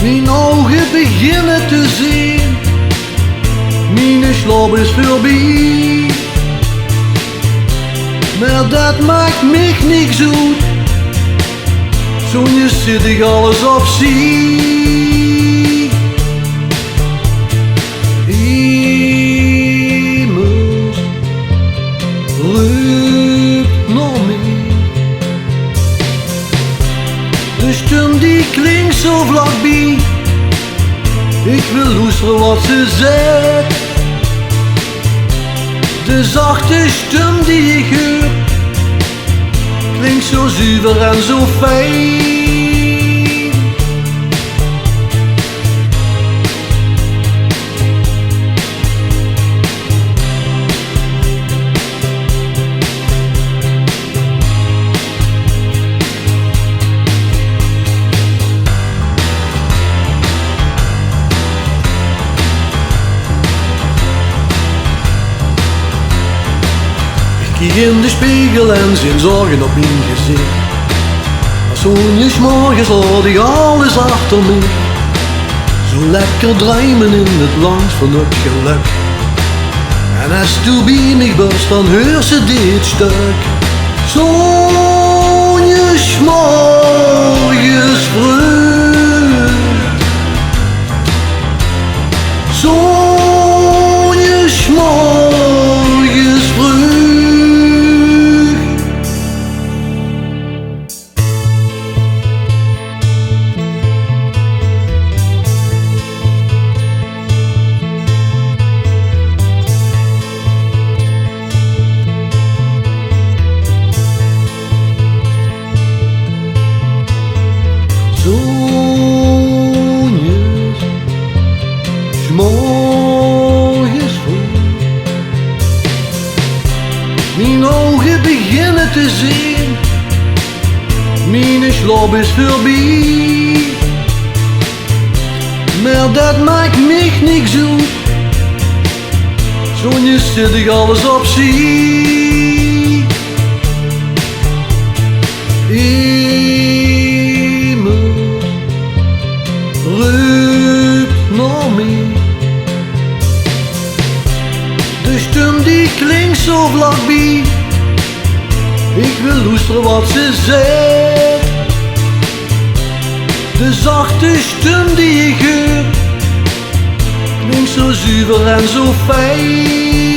Mijn ogen beginnen te zien, mijn slaap is voorbij. Maar dat maakt mij niet zoet, zo'n zit ik alles op zie. Iemand roept naar mij, de stem die klinkt zo vlakbij. Ik wil luisteren wat ze zegt, de zachte stem die ik hoor, klinkt zo zuiver en zo fijn. Ik kijk in de spiegel en zin zorgen op mijn gezicht. Als zo'n morgens laat ik alles achter me. Zo lekker druimen in het land van het geluk. En als toen bij mij best, dan hoor ze dit stuk. Zo'n morgens vroeg. Zo'n morgens vroeg. Morgens vroeg, mijn ogen beginnen te zien, mijn slaap is voorbij. Maar dat maakt mij niet zoet, zo'n zit ik alles op zie. Iemand roept naar mij, de stem die klinkt zo vlakbij. Ik wil luisteren wat ze zegt, de zachte stem die ik hoor, klinkt zo zuiver en zo fijn.